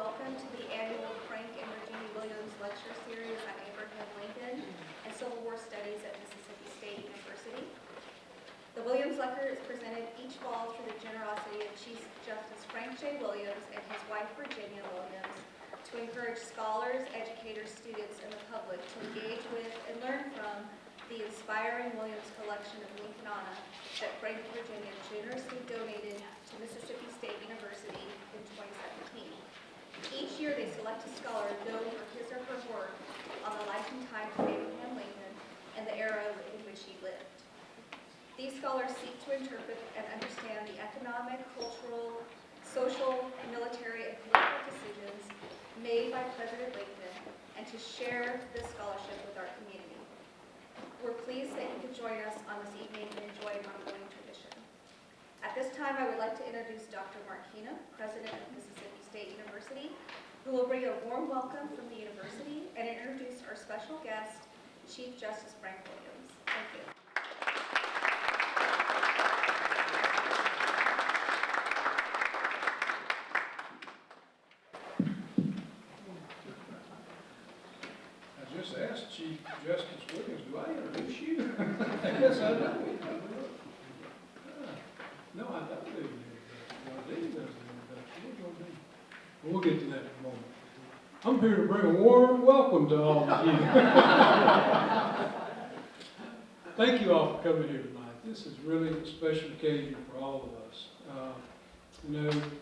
welcome to the annual Frank and Virginia Williams Lecture Series on Abraham Lincoln and Civil War Studies at Mississippi State University. The Williams Lecture is presented each fall through the generosity of Chief Justice Frank J. Williams and his wife Virginia Williams to encourage scholars, educators, students, and the public to engage with and learn from the inspiring Williams collection of Lincolnana that Frank and Virginia generously donated to Mississippi State University in 2017. Each year they select a scholar known for his or her work on the life and times of Abraham Lincoln and the era in which he lived. These scholars seek to interpret and understand the economic, cultural, social, military, and political decisions made by President Lincoln and to share this scholarship with our community. We're pleased that you could join us on this evening and enjoy an ongoing tradition. At this time, I would like to introduce Dr. Mark Hina, President of Mississippi State University, who will bring a warm welcome from the university and introduce our special guest, Chief Justice Frank Williams. Thank you. I just asked Chief Justice Williams, do I introduce you? Yes, I do. No, I don't do the introduction. I do the introduction. We'll get to that in a moment. I'm here to bring a warm welcome to all of you. Thank you all for coming here tonight. This is really a special occasion for all of us.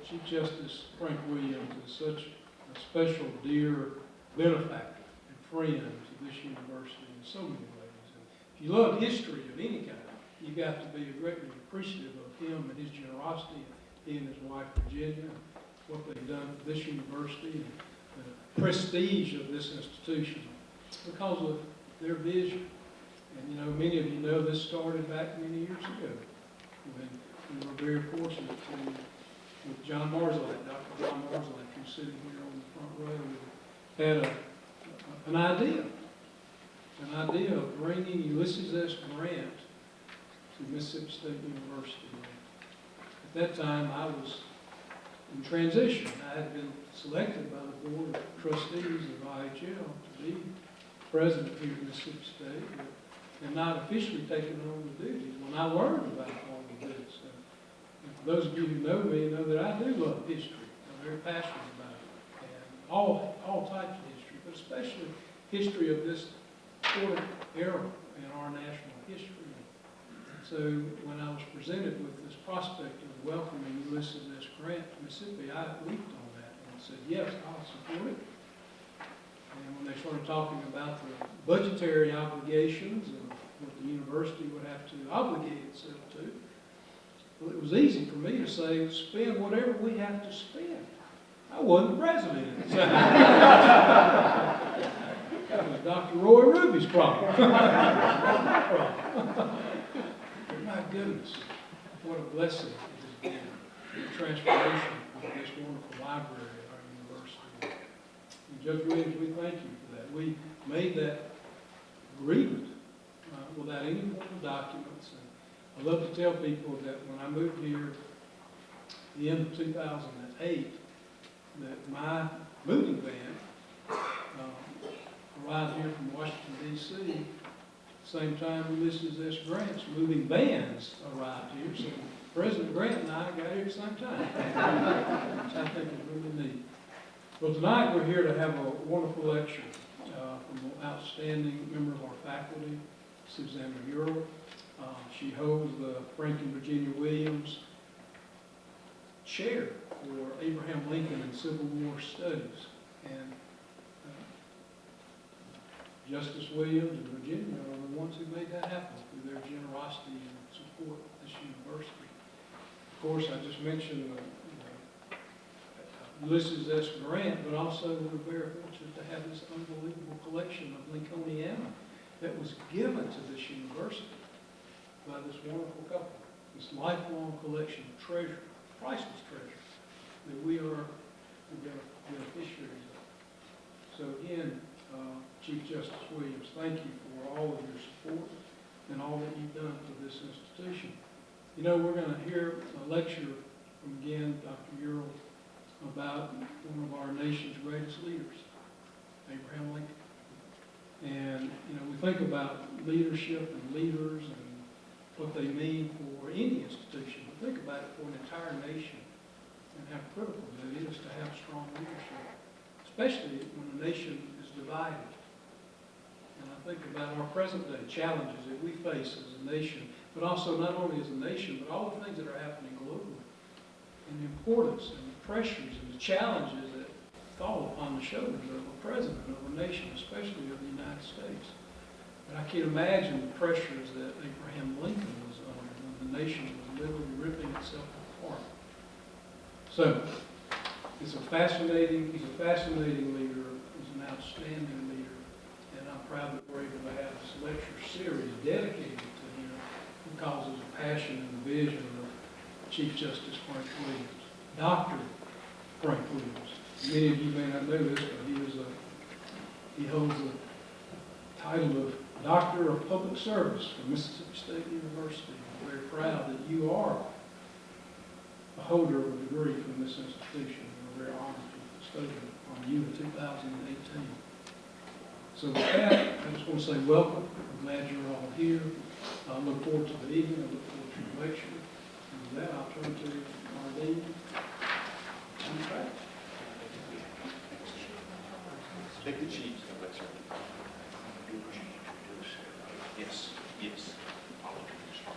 Chief Justice Frank Williams is such a special, dear benefactor and friend to this university in so many ways. And if you love history of any kind, you've got to be greatly appreciative of him and his generosity, he and his wife Virginia, what they've done for this university and the prestige of this institution because of their vision. And many of you know this started back many years ago when we were very fortunate to, with John Marzlak, Dr. John Marzlak, who's sitting here on the front row, had an idea of bringing Ulysses S. Grant to Mississippi State University. At that time, I was in transition. I had been selected by the Board of Trustees of IHL to be president here at Mississippi State, but and not officially taken on the duties when I learned about all of this. And for those of you who know me, know that I do love history. I'm very passionate about it, and all types of history, but especially history of this important era in our national history. So when I was presented with this prospect of welcoming Ulysses S. Grant to Mississippi, I leaped on that and said, yes, I'll support it. And when they started talking about the budgetary obligations and what the university would have to obligate itself to, well, it was easy for me to say, spend whatever we have to spend. I wasn't the president. That was Dr. Roy Ruby's problem. But my goodness, what a blessing it has been, the transformation of this wonderful library at our university. And Judge Williams, we thank you for that. We made that agreement without any formal documents. And I love to tell people that when I moved here at the end of 2008, that my moving van arrived here from Washington, D.C. Same time Ulysses S. Grant's moving vans arrived here. So President Grant and I got here at the same time, which I think is really neat. Well, tonight we're here to have a wonderful lecture from an outstanding member of our faculty, Susannah Ural. She holds the Frank and Virginia Williams Chair for Abraham Lincoln and Civil War Studies. And Justice Williams and Virginia are the ones who made that happen through their generosity and support of this university. Of course, I just mentioned Ulysses S. Grant, but also we're very fortunate to have this unbelievable collection of Lincolniana that was given to this university by this wonderful couple. This lifelong collection of treasure, priceless treasure, that we are the beneficiaries of. So again, Chief Justice Williams, thank you for all of your support and all that you've done for this institution. We're going to hear a lecture from, again, Dr. Ural about one of our nation's greatest leaders, Abraham Lincoln. And, we think about leadership and leaders and what they mean for any institution, but think about it for an entire nation and how critical that is to have strong leadership, especially when a nation is divided. And I think about our present day challenges that we face as a nation, but also not only as a nation, but all the things that are happening globally, and the importance and the pressures and the challenges that fall upon the shoulders of a president of a nation, especially of the United States. But I can't imagine the pressures that Abraham Lincoln was under when the nation was literally ripping itself apart. So, he's a fascinating leader, he's an outstanding leader, and I'm proud that we're able to have this lecture series dedicated to him because of the passion and the vision of Chief Justice Frank Williams, Dr. Frank Williams. Many of you may not know this, but he holds the title of Doctor of Public Service from Mississippi State University. I'm very proud that you are a holder of a degree from this institution. We're very honored to bestow it on you in 2018. So with that, I just want to say welcome. I'm glad you're all here. I look forward to the evening. I look forward to your lecture. And with that, I'll turn to our dean. Take the chiefs and let's hear. Yes, yes. I'll introduce her.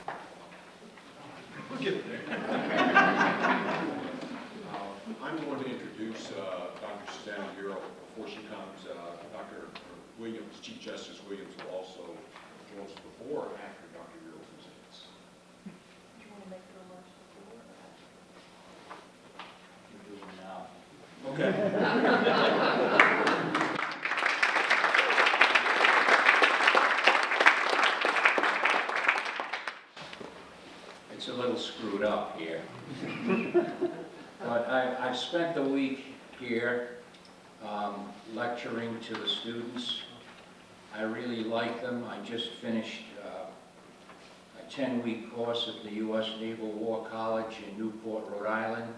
We'll get there. I'm going to introduce Dr. Susannah Ural. Before she comes, Dr. Williams, Chief Justice Williams, will also join us before or after Dr. Ural presents. Do you want to make it a lunch before? Okay. It's a little screwed up here. But I've spent the week here lecturing to the students. I really like them. I just finished a 10-week course at the U.S. Naval War College in Newport, Rhode Island,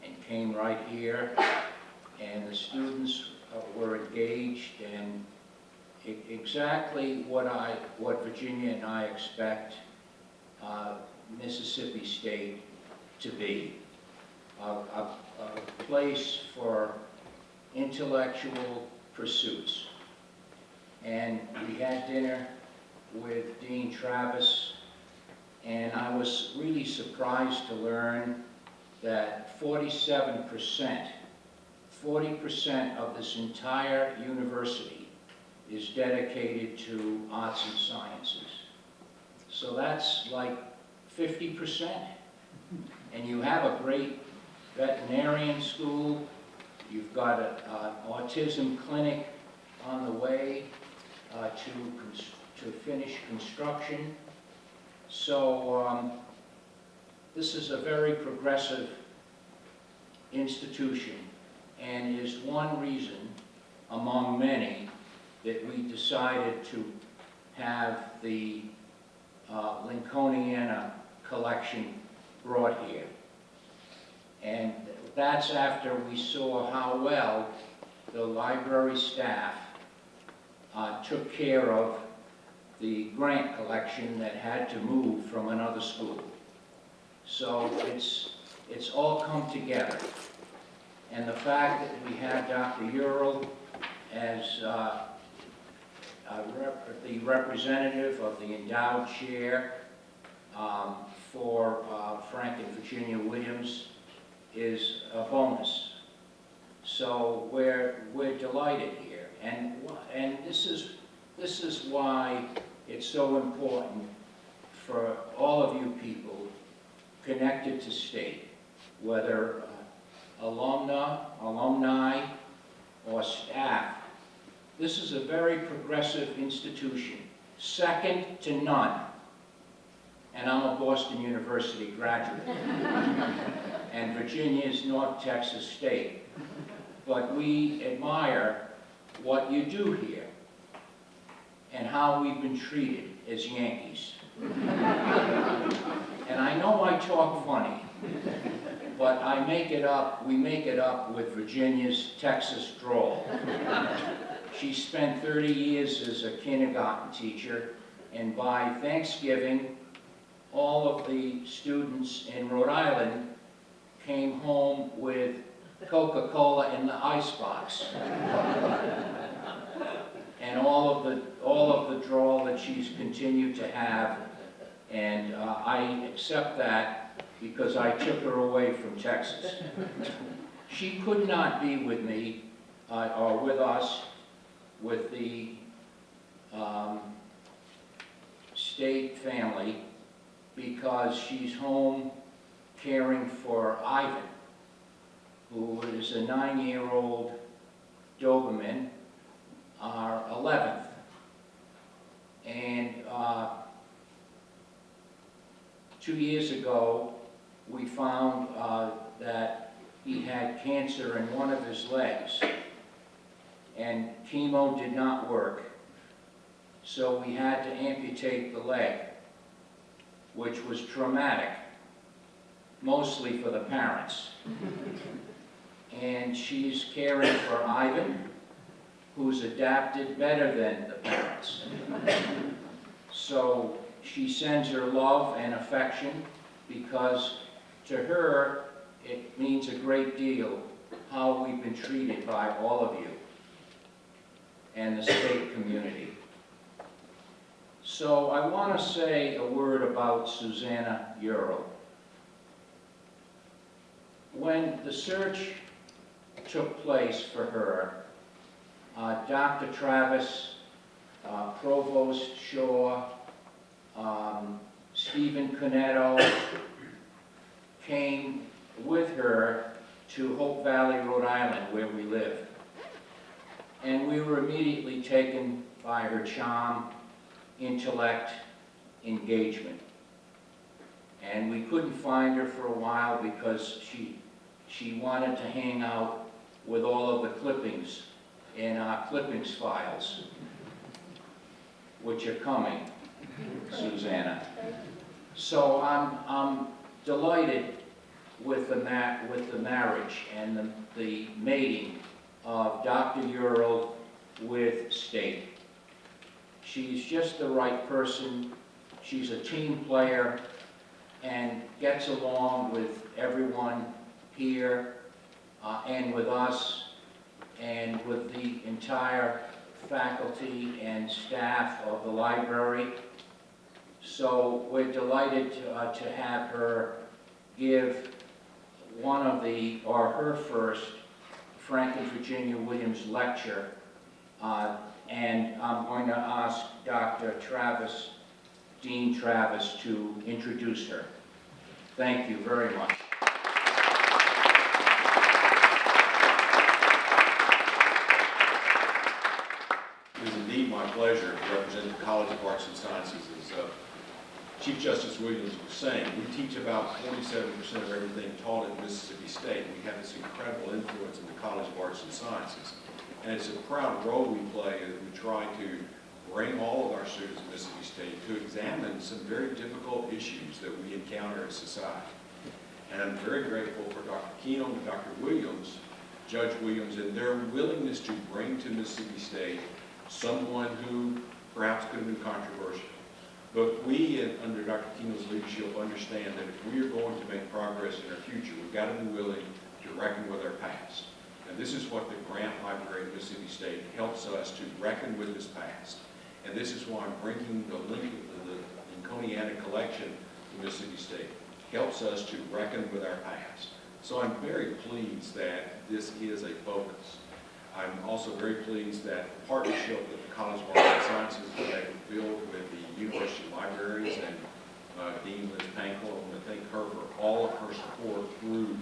and came right here. And the students were engaged and exactly what Virginia and I expect Mississippi State to be. A place for intellectual pursuits. And we had dinner with Dean Travis, and I was really surprised to learn that 40% of this entire university is dedicated to arts and sciences. So that's like 50%. And you have a great veterinarian school. You've got an autism clinic on the way to finish construction. So this is a very progressive institution and is one reason among many that we decided to have the Lincolniana collection brought here. And that's after we saw how well the library staff took care of the grant collection that had to move from another school. So it's all come together. And the fact that we had Dr. Ural as the representative of the endowed chair for Frank and Virginia Williams is a bonus. So we're delighted here, and this is why it's so important for all of you people connected to state, whether alumni, or staff. This is a very progressive institution, second to none. And I'm a Boston University graduate. And Virginia is North Texas State. But we admire what you do here and how we've been treated as Yankees. And I know I talk funny, but we make it up with Virginia's Texas drawl. She spent 30 years as a kindergarten teacher, and by Thanksgiving, all of the students in Rhode Island came home with Coca-Cola in the icebox. And all of the drawl that she's continued to have, and I accept that because I took her away from Texas. She could not be with me, or with us, with the state family, because she's home caring for Ivan, who is a 9-year-old Doberman, our 11th. And 2 years ago, we found that he had cancer in one of his legs, and chemo did not work, so we had to amputate the leg, which was traumatic, mostly for the parents. And she's caring for Ivan, who's adapted better than the parents. So she sends her love and affection, because to her it means a great deal how we've been treated by all of you and the state community. So I want to say a word about Susannah Ural. When the search took place for her, Dr. Travis, Provost Shaw, Stephen Cornetto came with her to Hope Valley, Rhode Island, where we live. And we were immediately taken by her charm, intellect, engagement. And we couldn't find her for a while because she wanted to hang out with all of the clippings in our clippings files, which are coming, Susannah. So I'm delighted with the marriage and the mating of Dr. Ural with State. She's just the right person. She's a team player and gets along with everyone here and with us and with the entire faculty and staff of the library. So we're delighted to have her give her first Frank and Virginia Williams lecture. And I'm going to ask Dr. Travis, Dean Travis, to introduce her. Thank you very much. It is indeed my pleasure to represent the College of Arts and Sciences. As Chief Justice Williams was saying, we teach about 47% of everything taught at Mississippi State. We have this incredible influence in the College of Arts and Sciences. And it's a proud role we play as we try to bring all of our students at Mississippi State to examine some very difficult issues that we encounter in society. And I'm very grateful for Dr. Keenum and Dr. Williams, Judge Williams, and their willingness to bring to Mississippi State someone who perhaps could have been controversial. But we, under Dr. Keenum's leadership, understand that if we are going to make progress in our future, we've got to be willing to reckon with our past. And this is what the Grant Library at Mississippi State helps us to reckon with this past. And this is why bringing the Lincolniana collection to Mississippi State helps us to reckon with our past. So I'm very pleased that this is a focus. I'm also very pleased that the partnership that the College of Arts and Sciences was able to build with the University Libraries and Dean Liz Pankow. I want to thank her for all of her support through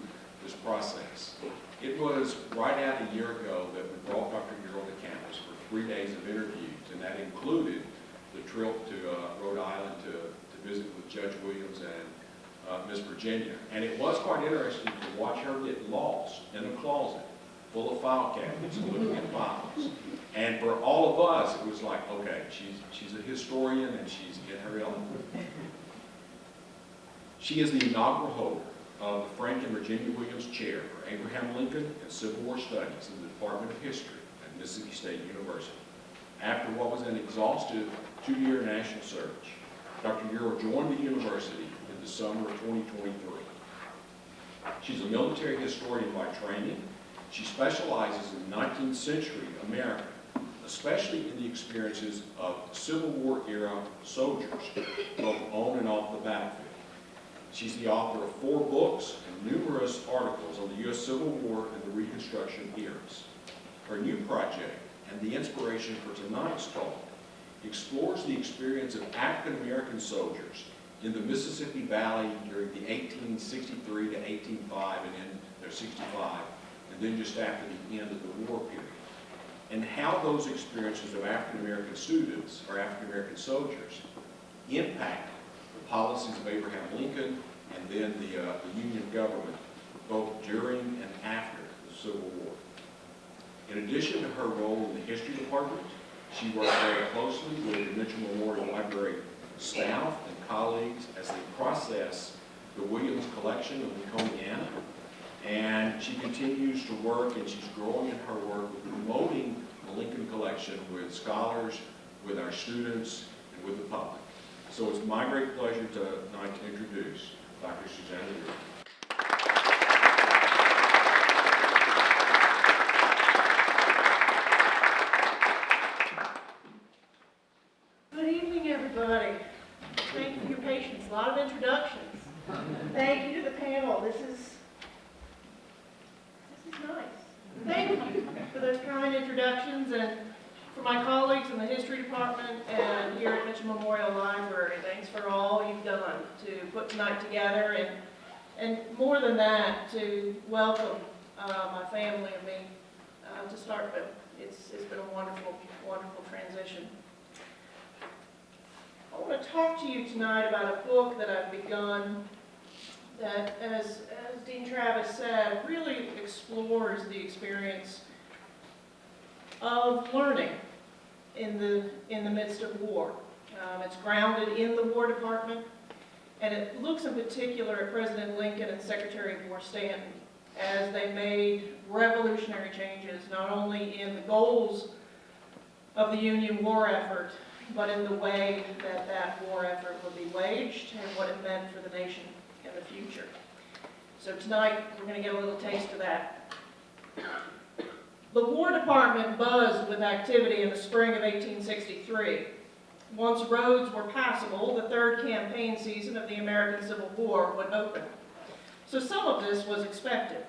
this process. It was right at a year ago that we brought Dr. Ural to campus for 3 days of interviews, and that included the trip to Rhode Island to visit with Judge Williams and Miss Virginia. And it was quite interesting to watch her get lost in a closet full of file cabinets and looking at files. And for all of us, it was like, okay, she's a historian and she's in her element. She is the inaugural holder of the Frank and Virginia Williams Chair for Abraham Lincoln and Civil War Studies in the Department of History at Mississippi State University. After what was an exhaustive 2-year national search, Dr. Ural joined the university in the summer of 2023. She's a military historian by training. She specializes in 19th century America, especially in the experiences of Civil War era soldiers, both on and off the battlefield. She's the author of 4 books and numerous articles on the U.S. Civil War and the Reconstruction eras. Her new project, and the inspiration for tonight's talk, explores the experience of African American soldiers in the Mississippi Valley during the 1863 to 1805 and in their 65, and then just after the end of the war period, and how those experiences of African American students or African American soldiers impact the policies of Abraham Lincoln and then the Union government, both during and after the Civil War. In addition to her role in the history department, she worked very closely with the Mitchell Memorial Library staff and colleagues as they process the Williams collection of Lincolniana. And she continues to work, and she's growing in her work with promoting the Lincoln collection with scholars, with our students, and with the public. So it's my great pleasure tonight to introduce Dr. Susannah Ural. Good evening, everybody. Thank you for your patience. A lot of introductions. Thank you to the panel. This is nice. Thank you for those kind introductions, and for my colleagues in the history department and here at Mitchell Memorial Library. Thanks for all you've done to put tonight together, and more than that, to welcome my family and me to start with. It's been a wonderful, wonderful transition. I want to talk to you tonight about a book that I've begun that, as Dean Travis said, really explores the experience of learning in the midst of war. It's grounded in the War Department, and it looks in particular at President Lincoln and Secretary of War Stanton as they made revolutionary changes, not only in the goals of the Union war effort, but in the way that that war effort would be waged and what it meant for the nation in the future. So tonight, we're going to get a little taste of that. The War Department buzzed with activity in the spring of 1863. Once roads were passable, the third campaign season of the American Civil War would open. So some of this was expected.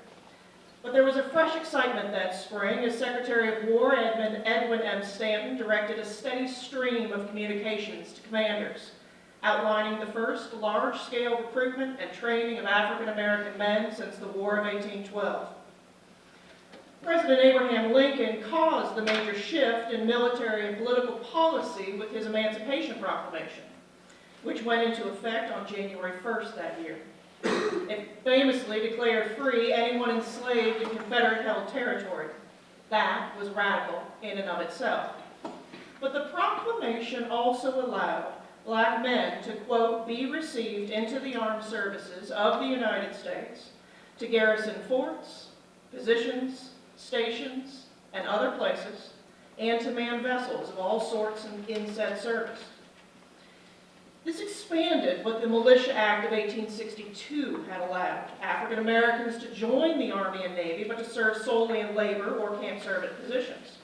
But there was a fresh excitement that spring as Secretary of War Edwin M. Stanton directed a steady stream of communications to commanders, outlining the first large-scale recruitment and training of African American men since the War of 1812. President Abraham Lincoln caused the major shift in military and political policy with his Emancipation Proclamation, which went into effect on January 1st that year. It famously declared free anyone enslaved in Confederate-held territory. That was radical in and of itself. But the proclamation also allowed black men to, quote, be received into the armed services of the United States to garrison forts, positions, stations, and other places, and to man vessels of all sorts in said service. This expanded what the Militia Act of 1862 had allowed African Americans to join the Army and Navy, but to serve solely in labor or camp servant positions.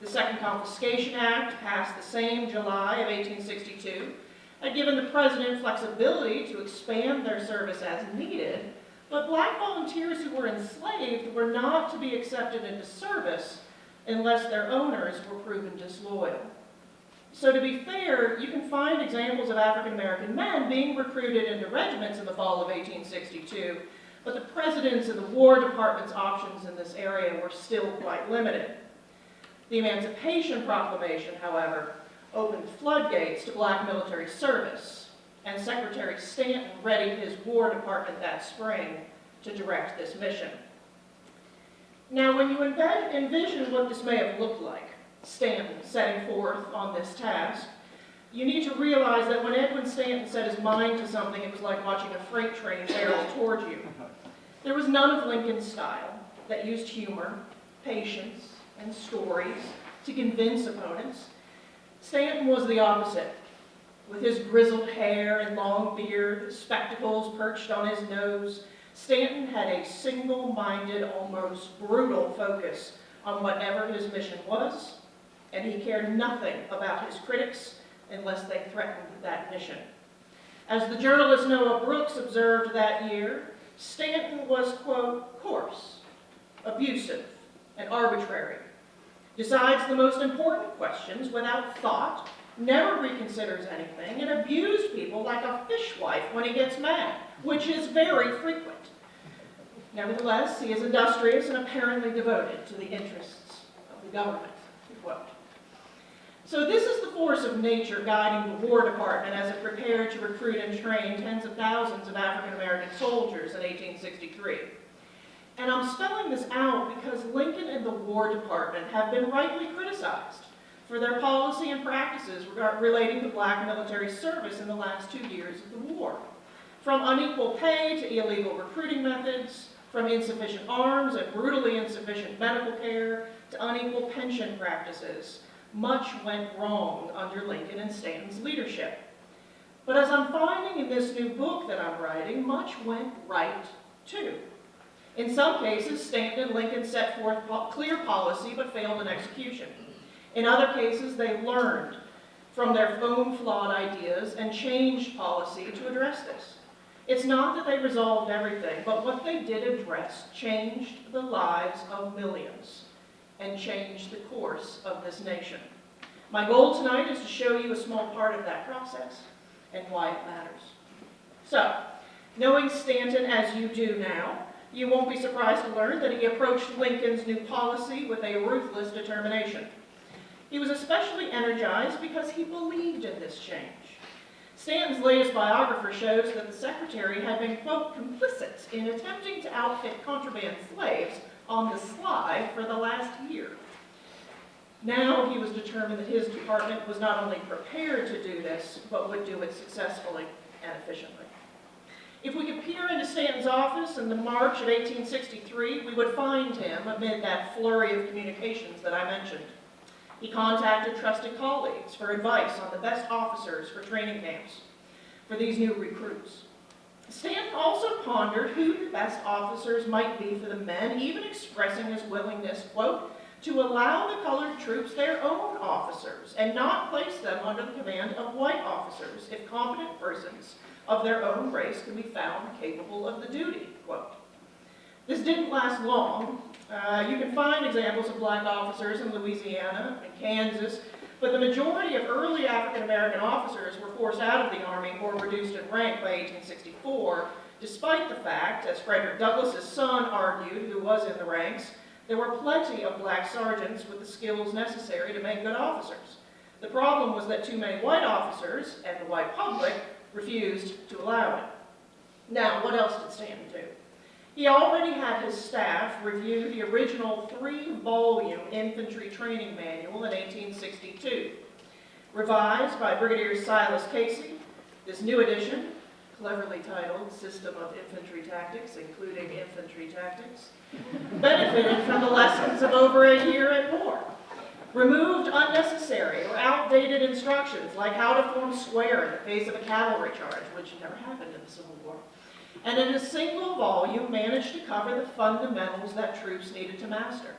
The Second Confiscation Act, passed the same July of 1862, had given the President flexibility to expand their service as needed, but black volunteers who were enslaved were not to be accepted into service unless their owners were proven disloyal. So to be fair, you can find examples of African American men being recruited into regiments in the fall of 1862, but the President's and the War Department's options in this area were still quite limited. The Emancipation Proclamation, however, opened floodgates to black military service, and Secretary Stanton readied his War Department that spring to direct this mission. Now, when you envision what this may have looked like, Stanton setting forth on this task, you need to realize that when Edwin Stanton set his mind to something, it was like watching a freight train barrel toward you. There was none of Lincoln's style that used humor, patience, and stories to convince opponents. Stanton was the opposite. With his grizzled hair and long beard, spectacles perched on his nose, Stanton had a single-minded, almost brutal focus on whatever his mission was, and he cared nothing about his critics unless they threatened that mission. As the journalist Noah Brooks observed that year, Stanton was, quote, coarse, abusive, and arbitrary, decides the most important questions without thought, never reconsiders anything, and abused people like a fishwife when he gets mad, which is very frequent. Nevertheless, he is industrious and apparently devoted to the interests of the government, quote. So this is the force of nature guiding the War Department as it prepared to recruit and train tens of thousands of African-American soldiers in 1863. And I'm spelling this out because Lincoln and the War Department have been rightly criticized for their policy and practices relating to black military service in the last 2 years of the war. From unequal pay to illegal recruiting methods, from insufficient arms and brutally insufficient medical care to unequal pension practices, much went wrong under Lincoln and Stanton's leadership. But as I'm finding in this new book that I'm writing, much went right too. In some cases, Stanton and Lincoln set forth clear policy but failed in execution. In other cases, they learned from their own flawed ideas and changed policy to address this. It's not that they resolved everything, but what they did address changed the lives of millions and changed the course of this nation. My goal tonight is to show you a small part of that process and why it matters. So, knowing Stanton as you do now, you won't be surprised to learn that he approached Lincoln's new policy with a ruthless determination. He was especially energized because he believed in this change. Stanton's latest biographer shows that the secretary had been, quote, complicit in attempting to outfit contraband slaves on the sly for the last year. Now he was determined that his department was not only prepared to do this, but would do it successfully and efficiently. If we could peer into Stanton's office in the March of 1863, we would find him amid that flurry of communications that I mentioned. He contacted trusted colleagues for advice on the best officers for training camps for these new recruits. Stanton also pondered who the best officers might be for the men, even expressing his willingness, quote, to allow the colored troops their own officers and not place them under the command of white officers if competent persons of their own race could be found capable of the duty, quote. This didn't last long. You can find examples of black officers in Louisiana and Kansas, but the majority of early African-American officers were forced out of the Army or reduced in rank by 1864, despite the fact, as Frederick Douglass's son argued, who was in the ranks, there were plenty of black sergeants with the skills necessary to make good officers. The problem was that too many white officers and the white public refused to allow it. Now, what else did Stanton do? He already had his staff review the original 3-volume infantry training manual in 1862. Revised by Brigadier Silas Casey, this new edition, cleverly titled System of Infantry Tactics, including infantry tactics, benefited from the lessons of over a year and more. Removed unnecessary or outdated instructions like how to form square in the face of a cavalry charge, which never happened in the Civil War. And in a single volume managed to cover the fundamentals that troops needed to master.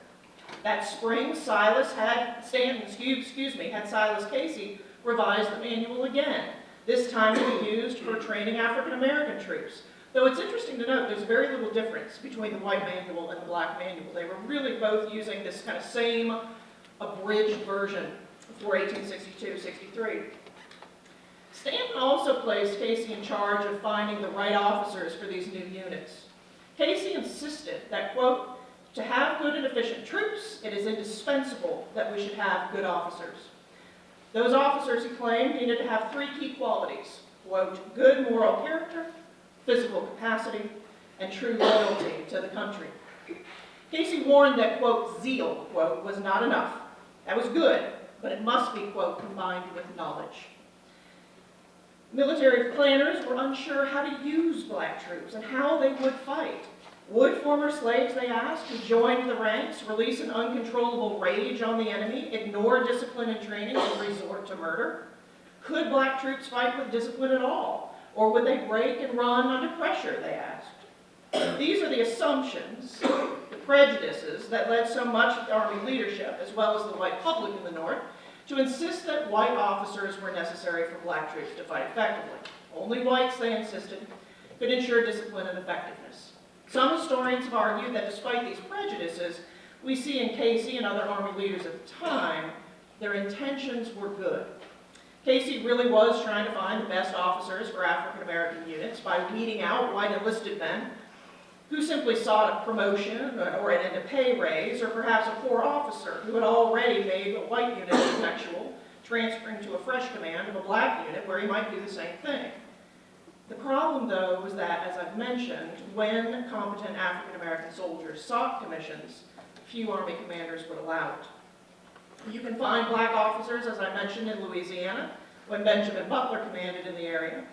That spring, had Silas Casey revise the manual again, this time to be used for training African-American troops. Though it's interesting to note there's very little difference between the white manual and the black manual. They were really both using this kind of same abridged version for 1862-63. Stanton also placed Casey in charge of finding the right officers for these new units. Casey insisted that, quote, to have good and efficient troops, it is indispensable that we should have good officers. Those officers, he claimed, needed to have 3 key qualities, quote, good moral character, physical capacity, and true loyalty to the country. Casey warned that, quote, zeal, quote, was not enough. That was good, but it must be, quote, combined with knowledge. Military planners were unsure how to use black troops and how they would fight. Would former slaves, they asked, who joined the ranks, release an uncontrollable rage on the enemy, ignore discipline and training, and resort to murder? Could black troops fight with discipline at all? Or would they break and run under pressure, they asked. These are the assumptions, the prejudices that led so much of the Army leadership, as well as the white public in the North, to insist that white officers were necessary for black troops to fight effectively. Only whites, they insisted, could ensure discipline and effectiveness. Some historians have argued that despite these prejudices, we see in Casey and other Army leaders at the time, their intentions were good. Casey really was trying to find the best officers for African American units by weeding out white enlisted men who simply sought a promotion or a pay raise, or perhaps a poor officer who had already made a white unit ineffectual, transferring to a fresh command of a black unit where he might do the same thing. The problem, though, was that, as I've mentioned, when competent African American soldiers sought commissions, few Army commanders would allow it. You can find black officers, as I mentioned, in Louisiana, when Benjamin Butler commanded in the area.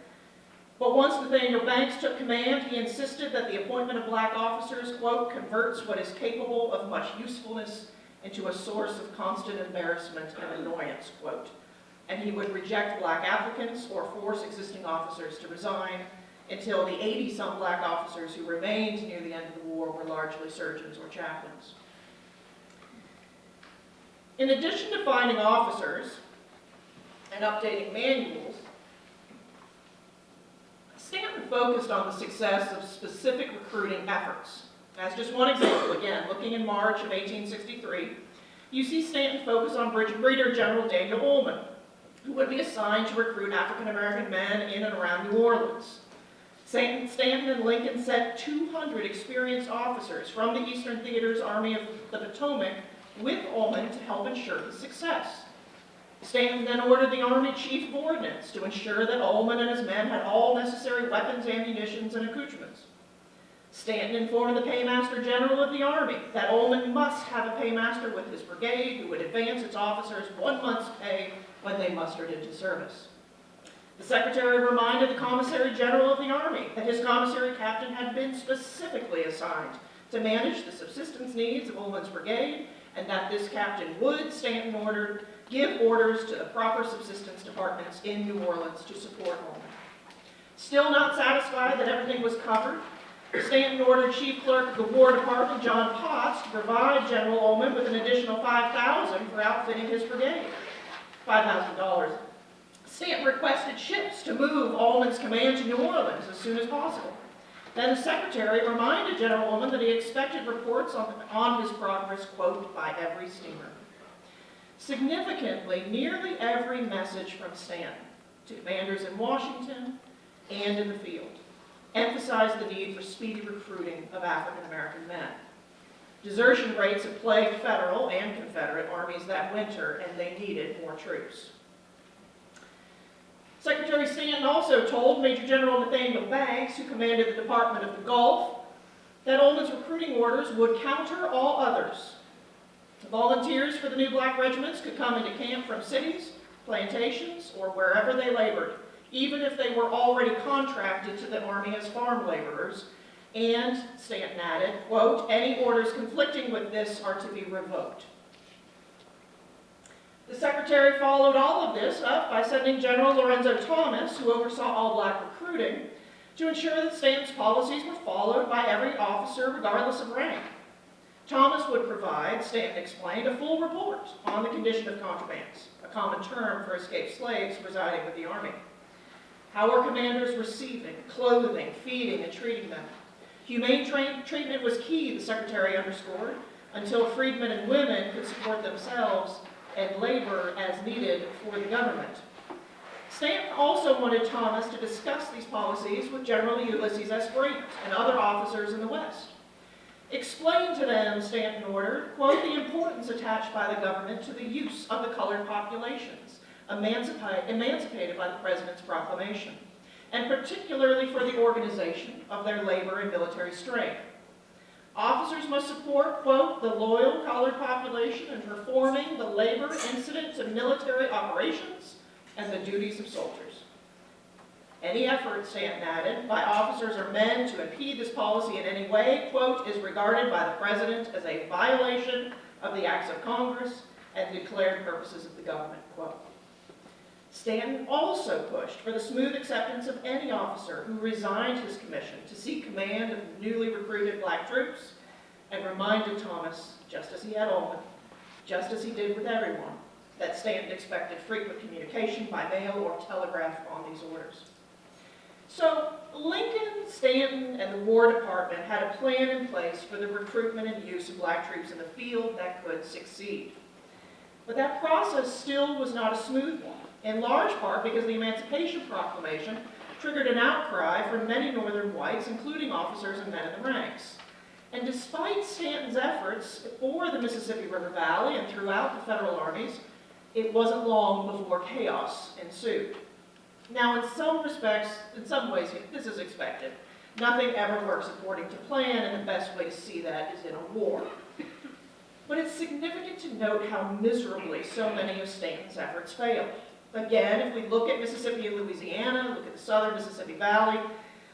But once Nathaniel Banks took command, he insisted that the appointment of black officers, quote, converts what is capable of much usefulness into a source of constant embarrassment and annoyance, quote. And he would reject black applicants or force existing officers to resign until the 80-some black officers who remained near the end of the war were largely surgeons or chaplains. In addition to finding officers and updating manuals, Stanton focused on the success of specific recruiting efforts. As just one example, again, looking in March of 1863, you see Stanton focus on Brigadier General Daniel Ullman, who would be assigned to recruit African American men in and around New Orleans. Stanton and Lincoln sent 200 experienced officers from the Eastern Theater's Army of the Potomac with Ullman to help ensure his success. Stanton then ordered the Army Chief of Ordnance to ensure that Ullman and his men had all necessary weapons, ammunition, and accoutrements. Stanton informed the Paymaster General of the Army that Ullman must have a paymaster with his brigade who would advance its officers 1 month's pay when they mustered into service. The Secretary reminded the Commissary General of the Army that his commissary captain had been specifically assigned to manage the subsistence needs of Ullman's brigade, and that this captain would, Stanton ordered, give orders to the proper subsistence departments in New Orleans to support Ullman. Still not satisfied that everything was covered, Stanton ordered Chief Clerk of the War Department, John Potts, to provide General Ullman with an additional $5,000 for outfitting his brigade. $5,000. Stanton requested ships to move Ullman's command to New Orleans as soon as possible. Then the Secretary reminded General Ullman that he expected reports on his progress, quote, by every steamer. Significantly, nearly every message from Stanton to commanders in Washington and in the field emphasized the need for speedy recruiting of African American men. Desertion rates had plagued Federal and Confederate armies that winter, and they needed more troops. Secretary Stanton also told Major General Nathaniel Banks, who commanded the Department of the Gulf, that Ullman's recruiting orders would counter all others. Volunteers for the new black regiments could come into camp from cities, plantations, or wherever they labored, even if they were already contracted to the Army as farm laborers, and, Stanton added, quote, any orders conflicting with this are to be revoked. The Secretary followed all of this up by sending General Lorenzo Thomas, who oversaw all black recruiting, to ensure that Stanton's policies were followed by every officer regardless of rank. Thomas would provide, Stanton explained, a full report on the condition of contrabands, a common term for escaped slaves residing with the Army. How were commanders receiving, clothing, feeding, and treating them? Humane treatment was key, the Secretary underscored, until freedmen and women could support themselves and labor as needed for the government. Stanton also wanted Thomas to discuss these policies with General Ulysses S. Grant and other officers in the West. Explain to them, Stanton ordered, quote, the importance attached by the government to the use of the colored populations, emancipated by the President's proclamation, and particularly for the organization of their labor and military strength. Officers must support, quote, the loyal colored population in performing the labor incident to military operations and the duties of soldiers. Any effort, Stanton added, by officers or men to impede this policy in any way, quote, is regarded by the President as a violation of the acts of Congress and the declared purposes of the government, quote. Stanton also pushed for the smooth acceptance of any officer who resigned his commission to seek command of newly recruited black troops, and reminded Thomas, just as he had Ullman, just as he did with everyone, that Stanton expected frequent communication by mail or telegraph on these orders. So Lincoln, Stanton, and the War Department had a plan in place for the recruitment and use of black troops in the field that could succeed. But that process still was not a smooth one, in large part because the Emancipation Proclamation triggered an outcry from many Northern whites, including officers and men in the ranks. And despite Stanton's efforts for the Mississippi River Valley and throughout the federal armies, it wasn't long before chaos ensued. Now, in some respects, in some ways, this is expected. Nothing ever works according to plan, and the best way to see that is in a war. But it's significant to note how miserably so many of Stanton's efforts failed. Again, if we look at Mississippi and Louisiana, look at the southern Mississippi Valley,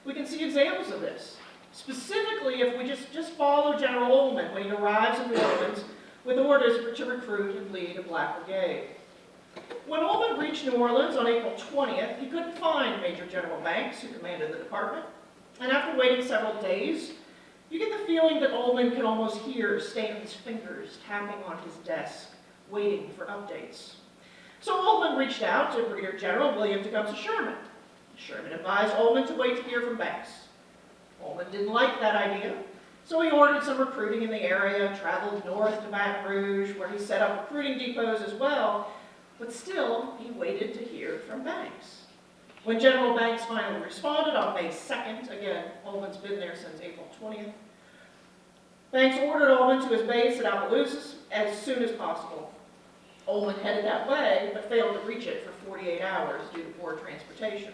we can see examples of this. Specifically, if we just follow General Ullman when he arrives in New Orleans with orders to recruit and lead a black brigade. When Ullman reached New Orleans on April 20th, he couldn't find Major General Banks, who commanded the department. And after waiting several days, you get the feeling that Ullman could almost hear Stanton's fingers tapping on his desk, waiting for updates. So Ullman reached out to Brigadier General William Tecumseh Sherman. Sherman advised Ullman to wait to hear from Banks. Ullman didn't like that idea, so he ordered some recruiting in the area, traveled north to Baton Rouge, where he set up recruiting depots as well, but still, he waited to hear from Banks. When General Banks finally responded on May 2nd, again, Ullman's been there since April 20th, Banks ordered Ullman to his base at Opelousas as soon as possible. Ullman headed that way, but failed to reach it for 48 hours due to poor transportation.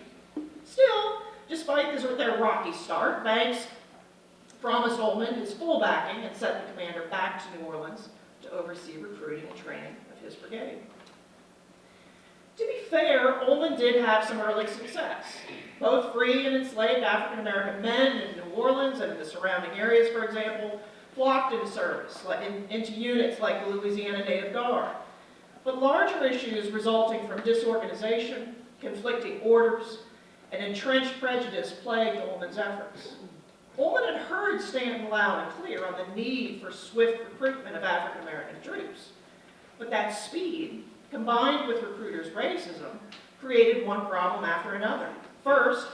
Still, despite their rocky start, Banks promised Ullman his full backing and sent the commander back to New Orleans to oversee recruiting and training of his brigade. To be fair, Ullman did have some early success. Both free and enslaved African-American men in New Orleans and in the surrounding areas, for example, flocked into service, into units like the Louisiana Native Guard. But larger issues resulting from disorganization, conflicting orders, and entrenched prejudice plagued Ullman's efforts. Ullman had heard Stanton loud and clear on the need for swift recruitment of African-American troops. But that speed, combined with recruiters' racism, created one problem after another. First,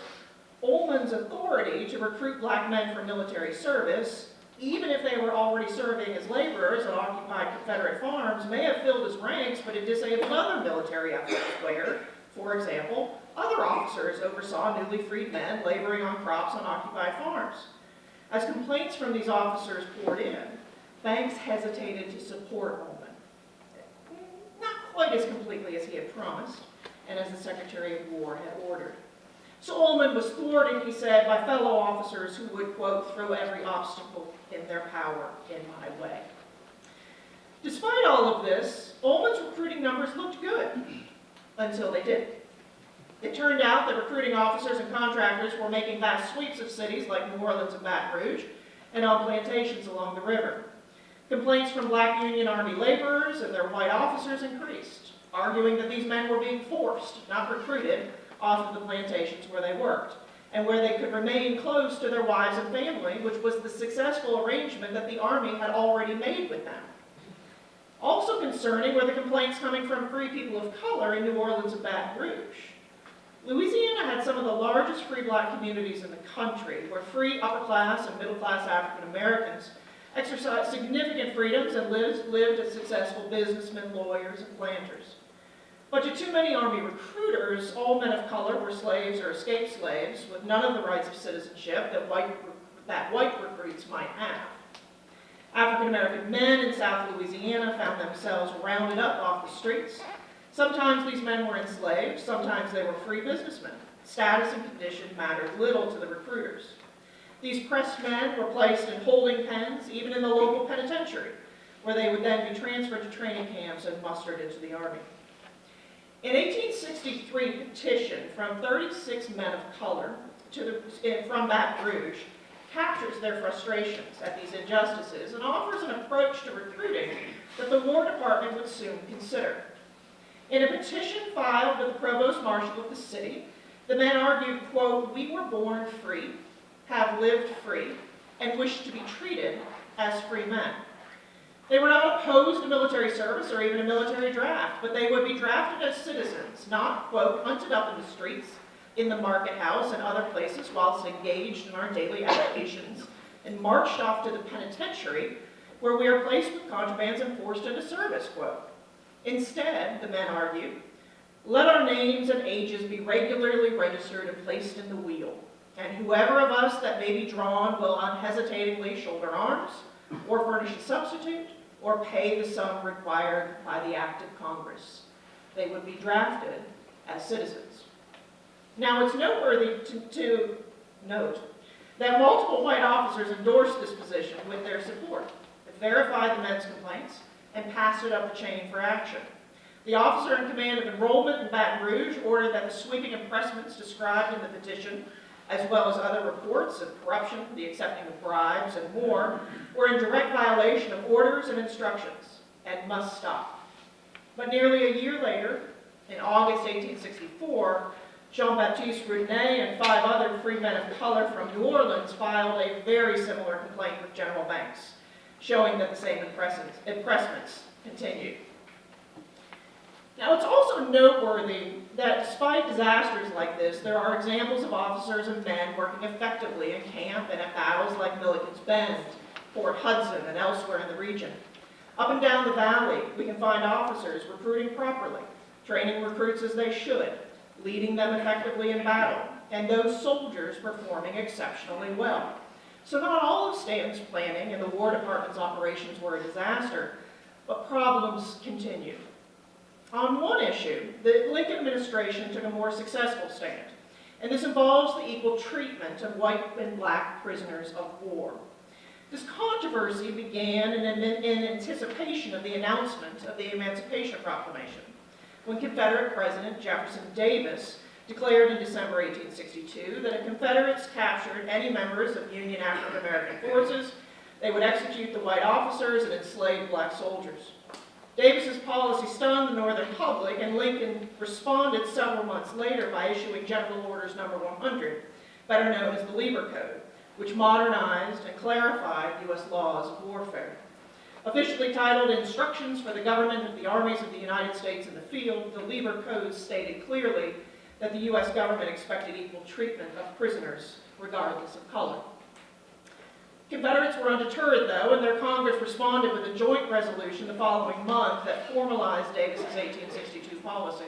Ullman's authority to recruit black men for military service, even if they were already serving as laborers on occupied Confederate farms, may have filled his ranks, but it disabled other military efforts where, for example, other officers oversaw newly freed men laboring on crops on occupied farms. As complaints from these officers poured in, Banks hesitated to support Ullman. Not quite as completely as he had promised, and as the Secretary of War had ordered. So Ullman was thwarted, he said, by fellow officers who would, quote, throw every obstacle in their power in my way. Despite all of this, Ullman's recruiting numbers looked good, until they didn't. It turned out that recruiting officers and contractors were making vast sweeps of cities like New Orleans and Baton Rouge, and on plantations along the river. Complaints from black Union Army laborers and their white officers increased, arguing that these men were being forced, not recruited, off of the plantations where they worked, and where they could remain close to their wives and family, which was the successful arrangement that the Army had already made with them. Also concerning were the complaints coming from free people of color in New Orleans and Baton Rouge. Louisiana had some of the largest free black communities in the country, where free upper-class and middle-class African Americans exercised significant freedoms and lived as successful businessmen, lawyers, and planters. But to too many Army recruiters, all men of color were slaves or escaped slaves, with none of the rights of citizenship that white recruits might have. African-American men in South Louisiana found themselves rounded up off the streets. Sometimes these men were enslaved, sometimes they were free businessmen. Status and condition mattered little to the recruiters. These pressed men were placed in holding pens, even in the local penitentiary, where they would then be transferred to training camps and mustered into the Army. An 1863 petition from 36 men of color from Baton Rouge captures their frustrations at these injustices and offers an approach to recruiting that the War Department would soon consider. In a petition filed with the Provost Marshal of the city, the men argued, quote, "We were born free, have lived free, and wish to be treated as free men." They were not opposed to military service or even a military draft, but they would be drafted as citizens, not, quote, "hunted up in the streets, in the market house, and other places whilst engaged in our daily avocations, and marched off to the penitentiary, where we are placed with contrabands and forced into service," quote. Instead, the men argued, "Let our names and ages be regularly registered and placed in the wheel, and whoever of us that may be drawn will unhesitatingly shoulder arms, or furnish a substitute, or pay the sum required by the act of Congress. They would be drafted as citizens." Now, it's noteworthy to note that multiple white officers endorsed this position with their support, verified the men's complaints, and passed it up the chain for action. The officer in command of enrollment in Baton Rouge ordered that the sweeping impressments described in the petition, as well as other reports of corruption, the accepting of bribes, and more, were in direct violation of orders and instructions, and must stop. But nearly a year later, in August 1864, Jean-Baptiste Roudinet and 5 other free men of color from New Orleans filed a very similar complaint with General Banks, showing that the same impressments continued. Now, it's also noteworthy that despite disasters like this, there are examples of officers and men working effectively in camp and at battles like Milliken's Bend, Fort Hudson, and elsewhere in the region. Up and down the valley, we can find officers recruiting properly, training recruits as they should, leading them effectively in battle, and those soldiers performing exceptionally well. So not all of Stanton's planning and the War Department's operations were a disaster, but problems continued. On one issue, the Lincoln administration took a more successful stand, and this involves the equal treatment of white and black prisoners of war. This controversy began in anticipation of the announcement of the Emancipation Proclamation, when Confederate President Jefferson Davis declared in December 1862 that if Confederates captured any members of Union African American forces, they would execute the white officers and enslave black soldiers. Davis's policy stunned the Northern public, and Lincoln responded several months later by issuing General Orders No. 100, better known as the Lieber Code, which modernized and clarified U.S. laws of warfare. Officially titled Instructions for the Government of the Armies of the United States in the Field, the Lieber Code stated clearly that the U.S. government expected equal treatment of prisoners, regardless of color. Confederates were undeterred, though, and their Congress responded with a joint resolution the following month that formalized Davis's 1862 policy.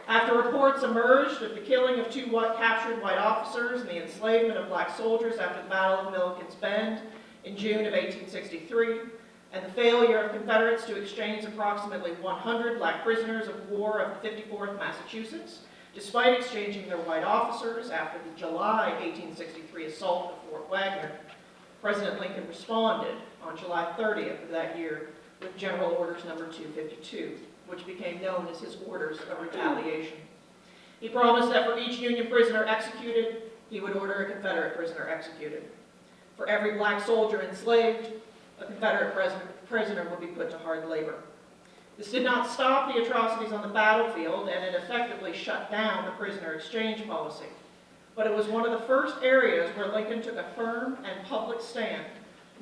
After reports emerged of the killing of 2 captured white officers and the enslavement of black soldiers after the Battle of Milliken's Bend in June of 1863, and the failure of Confederates to exchange approximately 100 black prisoners of war of the 54th Massachusetts, despite exchanging their white officers after the July 1863 assault of Fort Wagner, President Lincoln responded on July 30th of that year with General Orders No. 252, which became known as his Orders of Retaliation. He promised that for each Union prisoner executed, he would order a Confederate prisoner executed. For every black soldier enslaved, a Confederate prisoner would be put to hard labor. This did not stop the atrocities on the battlefield, and it effectively shut down the prisoner exchange policy. But it was one of the first areas where Lincoln took a firm and public stand,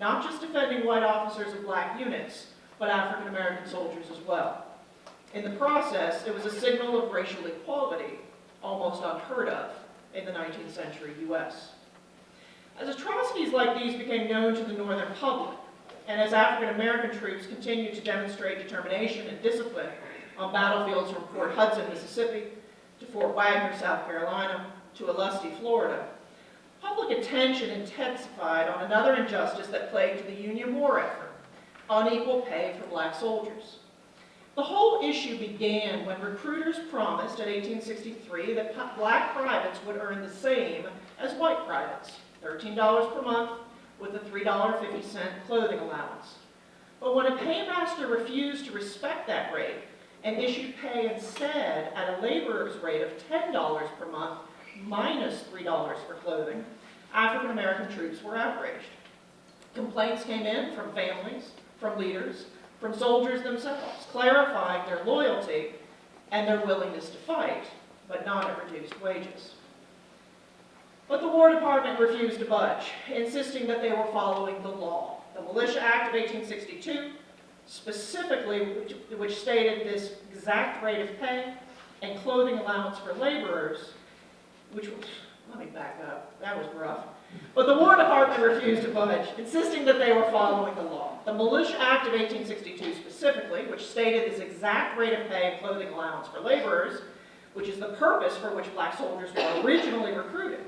not just defending white officers of black units, but African American soldiers as well. In the process, it was a signal of racial equality, almost unheard of in the 19th century U.S. As atrocities like these became known to the Northern public, and as African American troops continued to demonstrate determination and discipline on battlefields from Fort Hudson, Mississippi, to Fort Wagner, South Carolina, to Uvalde, Florida, public attention intensified on another injustice that plagued the Union war effort: unequal pay for black soldiers. The whole issue began when recruiters promised in 1863 that black privates would earn the same as white privates, $13 per month with a $3.50 clothing allowance. But when a paymaster refused to respect that rate and issued pay instead at a laborer's rate of $10 per month minus $3 for clothing, African American troops were outraged. Complaints came in from families, from leaders, from soldiers themselves, clarifying their loyalty and their willingness to fight, but not at reduced wages. But the War Department refused to budge, insisting that they were following the law. The Militia Act of 1862, specifically, which stated this exact rate of pay and clothing allowance for laborers, which was, let me back up, that was rough. But the War Department refused to budge, insisting that they were following the law. The Militia Act of 1862 specifically, which stated this exact rate of pay and clothing allowance for laborers, which is the purpose for which black soldiers were originally recruited.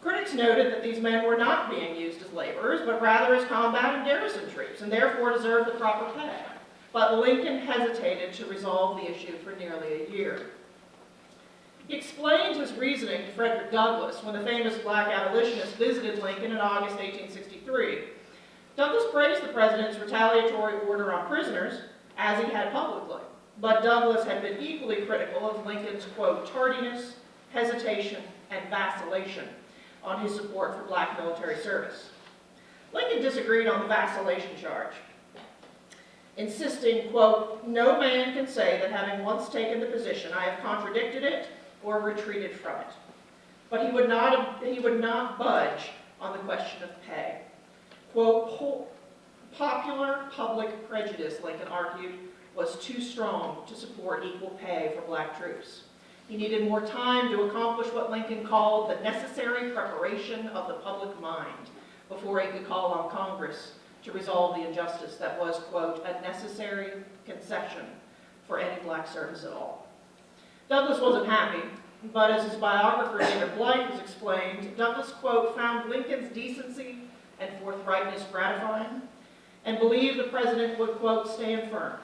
Critics noted that these men were not being used as laborers, but rather as combat and garrison troops, and therefore deserved the proper pay. But Lincoln hesitated to resolve the issue for nearly a year. He explained his reasoning to Frederick Douglass when the famous black abolitionist visited Lincoln in August 1863. Douglass praised the president's retaliatory order on prisoners, as he had publicly, but Douglass had been equally critical of Lincoln's, quote, tardiness, hesitation, and vacillation on his support for black military service. Lincoln disagreed on the vacillation charge, insisting, quote, no man can say that having once taken the position I have contradicted it or retreated from it. But he would not budge on the question of pay. Quote, popular public prejudice, Lincoln argued, was too strong to support equal pay for black troops. He needed more time to accomplish what Lincoln called the necessary preparation of the public mind before he could call on Congress to resolve the injustice that was, quote, a necessary concession for any black service at all. Douglass wasn't happy, but as his biographer David Blight has explained, Douglass, quote, found Lincoln's decency and forthrightness gratifying and believed the president would, quote, stand firm,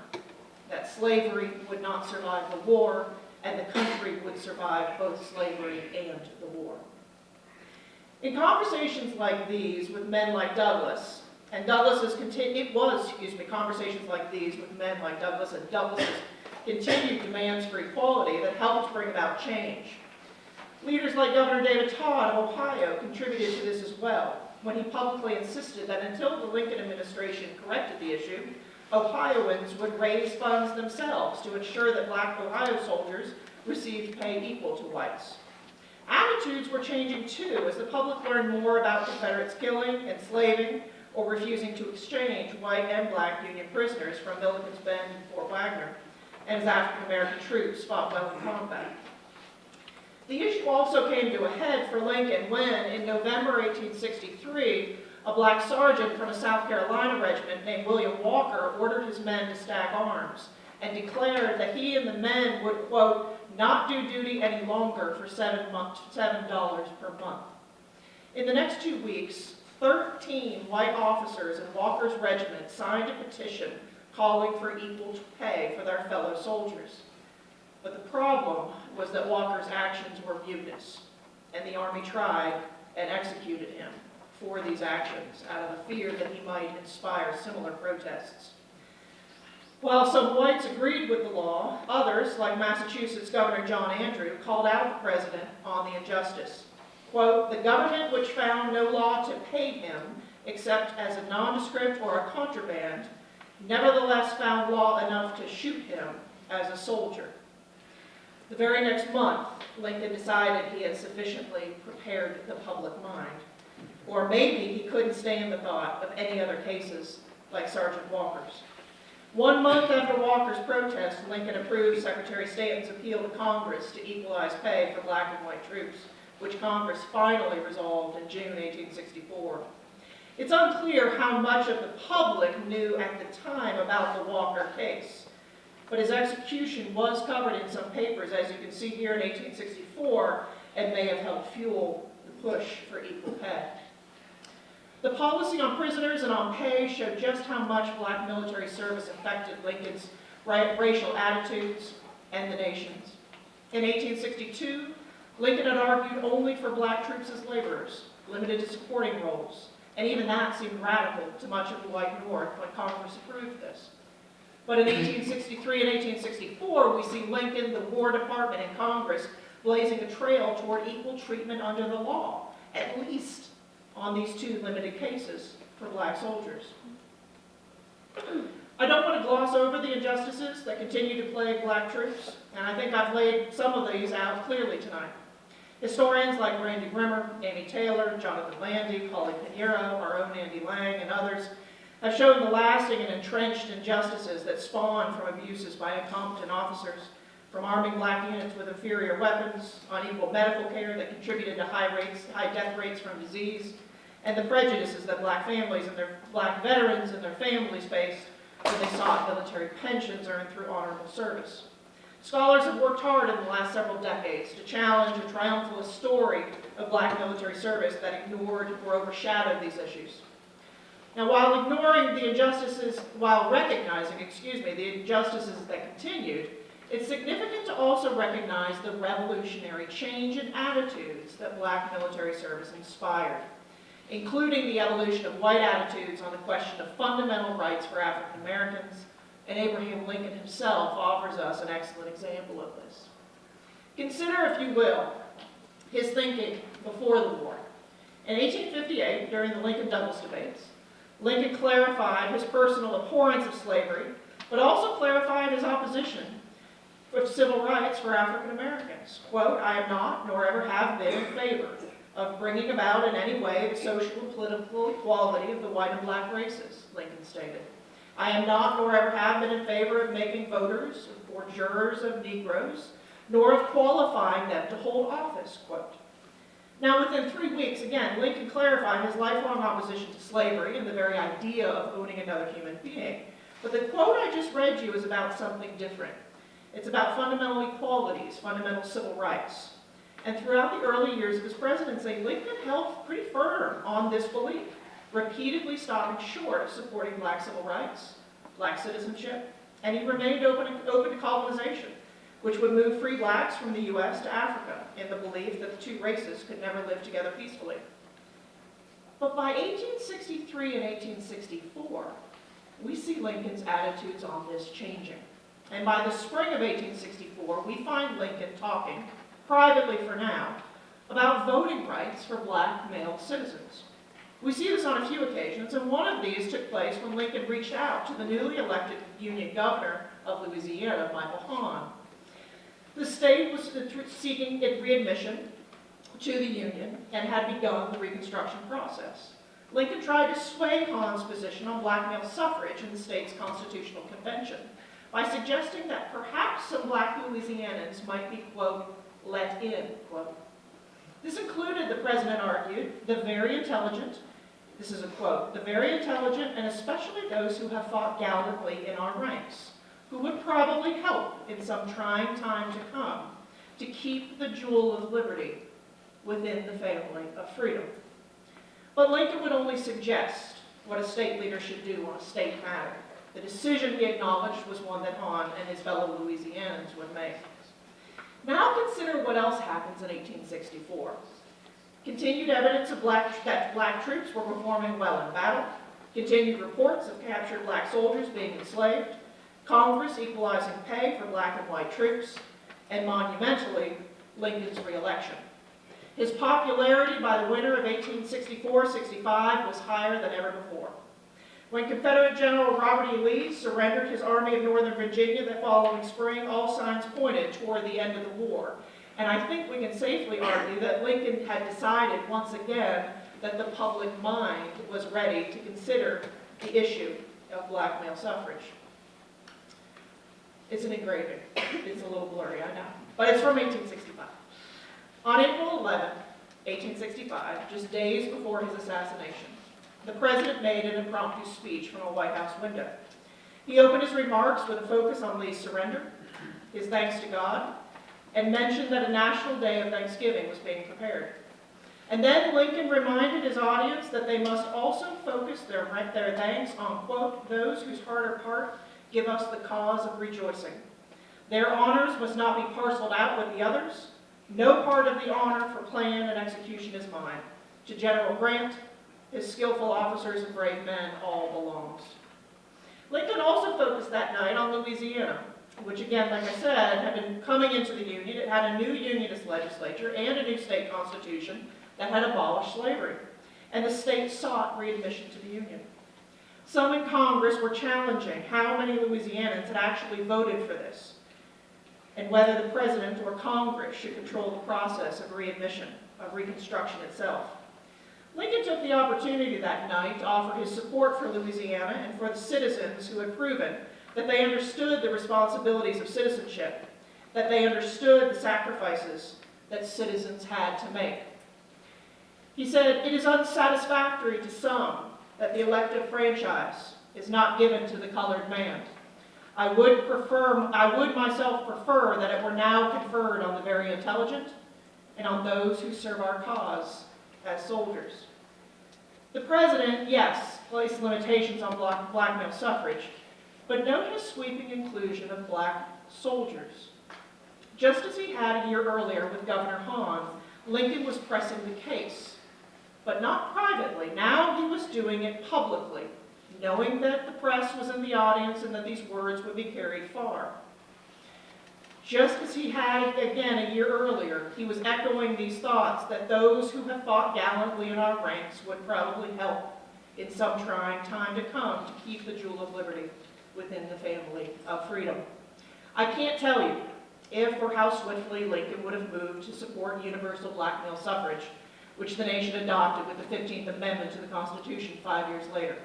that slavery would not survive the war and the country would survive both slavery and the war. In conversations like these with men like Douglass, and Douglass's conversations like these with men like Douglass and Douglass's continued demands for equality that helped bring about change. Leaders like Governor David Todd of Ohio contributed to this as well, when he publicly insisted that until the Lincoln administration corrected the issue, Ohioans would raise funds themselves to ensure that black Ohio soldiers received pay equal to whites. Attitudes were changing too as the public learned more about Confederates killing, enslaving, or refusing to exchange white and black Union prisoners from Milliken's Bend and Fort Wagner, and as African American troops fought well in combat. The issue also came to a head for Lincoln when, in November 1863, a black sergeant from a South Carolina regiment named William Walker ordered his men to stack arms and declared that he and the men would, quote, not do duty any longer for $7 per month. In the next 2 weeks, 13 white officers in Walker's regiment signed a petition calling for equal pay for their fellow soldiers. But the problem was that Walker's actions were mutinous, and the Army tried and executed him for these actions out of the fear that he might inspire similar protests. While some whites agreed with the law, others, like Massachusetts Governor John Andrew, called out the president on the injustice. Quote, the government which found no law to pay him except as a nondescript or a contraband, nevertheless found law enough to shoot him as a soldier. The very next month, Lincoln decided he had sufficiently prepared the public mind. Or maybe he couldn't stand the thought of any other cases like Sergeant Walker's. 1 month after Walker's protest, Lincoln approved Secretary Stanton's appeal to Congress to equalize pay for black and white troops, which Congress finally resolved in June 1864. It's unclear how much of the public knew at the time about the Walker case, but his execution was covered in some papers, as you can see here in 1864, and may have helped fuel the push for equal pay. The policy on prisoners and on pay showed just how much black military service affected Lincoln's racial attitudes and the nation's. In 1862, Lincoln had argued only for black troops as laborers, limited to supporting roles, and even that seemed radical to much of the white North when Congress approved this. But in 1863 and 1864, we see Lincoln, the War Department, and Congress blazing a trail toward equal treatment under the law, at least on these two limited cases for black soldiers. I don't want to gloss over the injustices that continue to plague black troops, and I think I've laid some of these out clearly tonight. Historians like Randy Brimmer, Amy Taylor, Jonathan Landy, Holly Pinheiro, our own Andy Lang, and others have shown the lasting and entrenched injustices that spawn from abuses by incompetent officers, from arming black units with inferior weapons, unequal medical care that contributed to high death rates from disease, and the prejudices that black families and their black veterans and their families faced when they sought military pensions earned through honorable service. Scholars have worked hard in the last several decades to challenge a triumphalist story of black military service that ignored or overshadowed these issues. Now, while recognizing the injustices that continued, it's significant to also recognize the revolutionary change in attitudes that black military service inspired, including the evolution of white attitudes on the question of fundamental rights for African Americans, and Abraham Lincoln himself offers us an excellent example of this. Consider, if you will, his thinking before the war. In 1858, during the Lincoln-Douglas debates, Lincoln clarified his personal abhorrence of slavery, but also clarified his opposition for civil rights for African Americans. Quote, "I am not, nor ever have been, in favor of bringing about in any way the social and political equality of the white and black races," Lincoln stated. "I am not, nor ever have been, in favor of making voters or jurors of Negroes, nor of qualifying them to hold office," quote. Now, within 3 weeks, again, Lincoln clarified his lifelong opposition to slavery and the very idea of owning another human being. But the quote I just read you is about something different. It's about fundamental equalities, fundamental civil rights. And throughout the early years of his presidency, Lincoln held pretty firm on this belief, repeatedly stopping short of supporting black civil rights, black citizenship, and he remained open to colonization, which would move free blacks from the U.S. to Africa in the belief that the two races could never live together peacefully. But by 1863 and 1864, we see Lincoln's attitudes on this changing. And by the spring of 1864, we find Lincoln talking, privately for now, about voting rights for black male citizens. We see this on a few occasions, and one of these took place when Lincoln reached out to the newly elected Union governor of Louisiana, Michael Hahn. The state was seeking readmission to the Union and had begun the Reconstruction process. Lincoln tried to sway Hahn's position on black male suffrage in the state's constitutional convention by suggesting that perhaps some black Louisianans might be, quote, let in, quote. This included, the president argued, the very intelligent, this is a quote, the very intelligent and especially those who have fought gallantly in our ranks, who would probably help in some trying time to come to keep the jewel of liberty within the family of freedom. But Lincoln would only suggest what a state leader should do on a state matter. The decision, he acknowledged, was one that Hahn and his fellow Louisianans would make. Now consider what else happens in 1864. Continued evidence of that black troops were performing well in battle, continued reports of captured black soldiers being enslaved, Congress equalizing pay for black and white troops, and monumentally, Lincoln's re-election. His popularity by the winter of 1864-65 was higher than ever before. When Confederate General Robert E. Lee surrendered his Army of Northern Virginia the following spring, all signs pointed toward the end of the war. And I think we can safely argue that Lincoln had decided once again that the public mind was ready to consider the issue of black male suffrage. It's an engraving. It's a little blurry, I know. But it's from 1865. On April 11, 1865, just days before his assassination, the president made an impromptu speech from a White House window. He opened his remarks with a focus on Lee's surrender, his thanks to God, and mentioned that a national day of Thanksgiving was being prepared. And then Lincoln reminded his audience that they must also focus their thanks on, quote, those whose heart or part give us the cause of rejoicing. Their honors must not be parceled out with the others. No part of the honor for plan and execution is mine. To General Grant, his skillful officers and brave men, all belongs. Lincoln also focused that night on Louisiana, which again, like I said, had been coming into the Union. It had a new Unionist legislature and a new state constitution that had abolished slavery, and the state sought readmission to the Union. Some in Congress were challenging how many Louisianans had actually voted for this, and whether the president or Congress should control the process of readmission, of Reconstruction itself. Lincoln took the opportunity that night to offer his support for Louisiana and for the citizens who had proven that they understood the responsibilities of citizenship, that they understood the sacrifices that citizens had to make. He said, "It is unsatisfactory to some that the elective franchise is not given to the colored man. I would myself prefer that it were now conferred on the very intelligent and on those who serve our cause as soldiers." The president, yes, placed limitations on black male suffrage, but note his sweeping inclusion of black soldiers. Just as he had a year earlier with Governor Hahn, Lincoln was pressing the case, but not privately. Now he was doing it publicly, knowing that the press was in the audience and that these words would be carried far. Just as he had, again, a year earlier, he was echoing these thoughts that those who have fought gallantly in our ranks would probably help in some trying time to come to keep the jewel of liberty within the family of freedom. I can't tell you if or how swiftly Lincoln would have moved to support universal black male suffrage, which the nation adopted with the 15th Amendment to the Constitution 5 years later.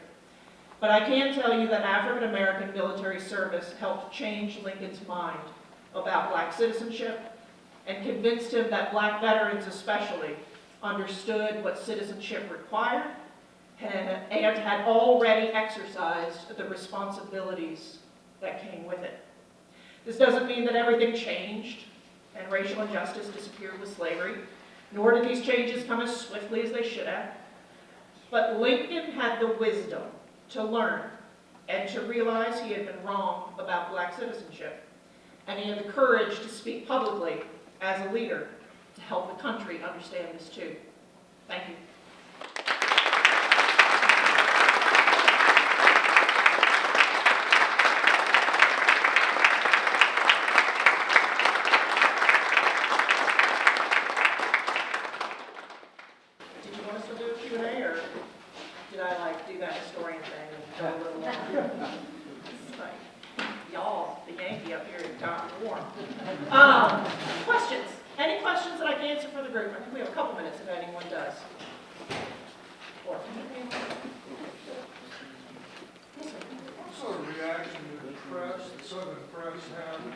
But I can tell you that African American military service helped change Lincoln's mind about black citizenship and convinced him that black veterans especially understood what citizenship required and had already exercised the responsibilities that came with it. This doesn't mean that everything changed and racial injustice disappeared with slavery, nor did these changes come as swiftly as they should have. But Lincoln had the wisdom to learn and to realize he had been wrong about black citizenship. And he had the courage to speak publicly as a leader to help the country understand this too. Thank you. Did you want us to do a Q&A, or did I do that historian thing and go a little longer? Y'all, the Yankee up here got warm. Questions? Any questions that I can answer for the group? I think we have a couple minutes if anyone does. Or, What sort of reaction did the press, the Southern press, have to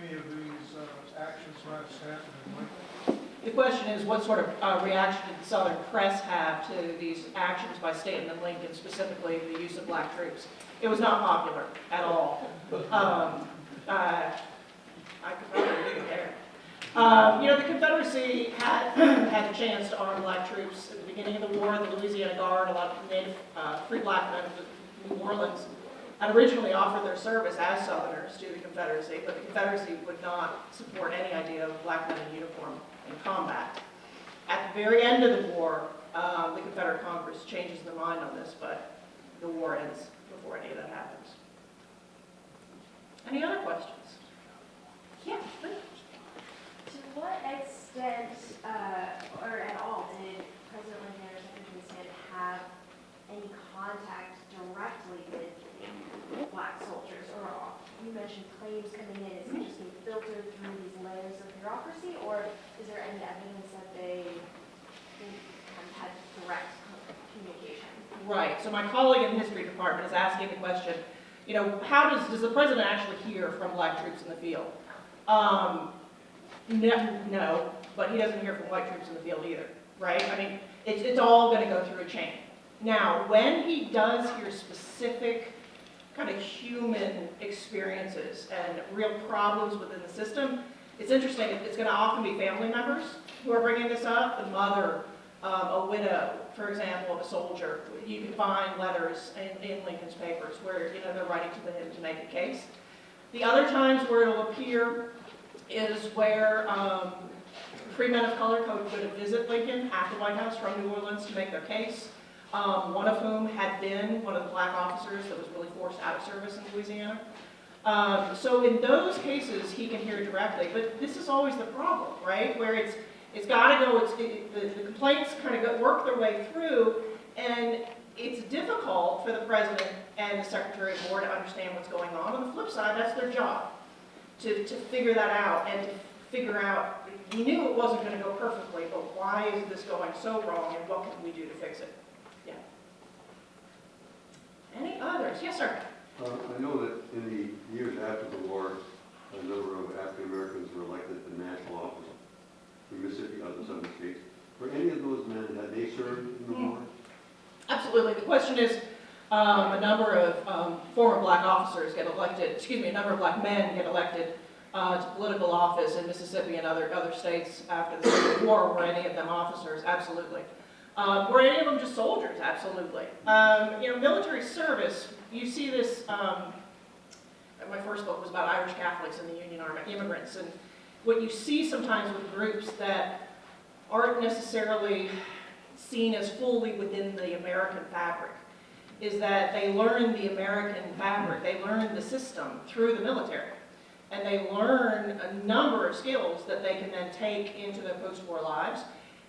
any of these actions might have happened in Lincoln? the question is, what sort of reaction did the Southern press have to these actions by Stanton and Lincoln, specifically the use of black troops? It was not popular at all. I could probably leave it there. The Confederacy had the chance to arm black troops at the beginning of the war. The Louisiana Guard, a lot of native free black men of New Orleans, had originally offered their service as Southerners to the Confederacy, but the Confederacy would not support any idea of black men in uniform in combat. At the very end of the war, the Confederate Congress changes their mind on this, but the war ends before any of that happens. Any other questions? Yeah, please. To what extent, or at all, did President Lincoln or Secretary Stanton have any contact directly with black soldiers? Or you mentioned claims coming in, is it just being filtered through these layers of bureaucracy, or is there any evidence that they had direct communication? Right, so my colleague in the history department is asking the question, how does the president actually hear from black troops in the field? No, but he doesn't hear from white troops in the field either, right? I mean, it's all going to go through a chain. Now, when he does hear specific kind of human experiences and real problems within the system, it's interesting. It's going to often be family members who are bringing this up. The mother, a widow, for example, of a soldier. You can find letters in Lincoln's papers where they're writing to him to make a case. The other times where it'll appear is where free men of color go to visit Lincoln at the White House from New Orleans to make their case. one of whom had been one of the black officers that was really forced out of service in Louisiana. So in those cases, he can hear directly, but this is always the problem, right? Where it's got to go, the complaints kind of work their way through, and it's difficult for the president and the secretary of war to understand what's going on. On the flip side, that's their job, to figure that out and to figure out, we knew it wasn't going to go perfectly, but why is this going so wrong, and what can we do to fix it? Yeah. Any others? Yes, sir. I know that in the years after the war, a number of African Americans were elected to national office in Mississippi, other southern states. Were any of those men, had they served in the war? Absolutely. The question is, a number of former black officers get elected, excuse me, a number of black men get elected to political office in Mississippi and other states after the Civil War. Were any of them officers? Absolutely. Were any of them just soldiers? Absolutely. Military service, you see this, my first book was about Irish Catholics in the Union Army, immigrants, and what you see sometimes with groups that aren't necessarily seen as fully within the American fabric is that they learn the American fabric, they learn the system through the military, and they learn a number of skills that they can then take into their post-war lives.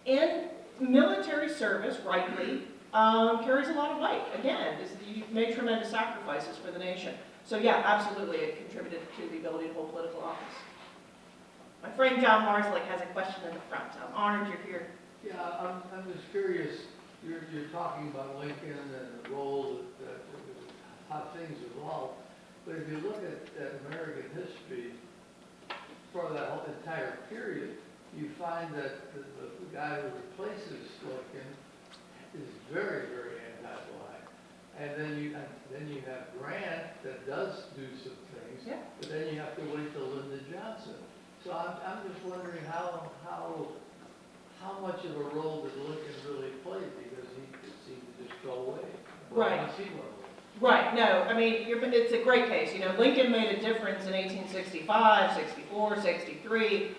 And military service, rightly, carries a lot of weight. Again, you made tremendous sacrifices for the nation. So yeah, absolutely, it contributed to the ability to hold political office. My friend John Marslick has a question in the front. I'm honored you're here. Yeah, I'm just curious, you're talking about Lincoln and the role how things evolved, but if you look at American history for that whole entire period, you find that the guy who replaces Lincoln is very, very anti-black. And then you have Grant that does do some things, Yeah. but then you have to wait till Lyndon Johnson. So I'm just wondering how much of a role did Lincoln really play, because he seemed to just go away. Right. Once he went away. Right, no, I mean, it's a great case. Lincoln made a difference in 1865, 64, 63,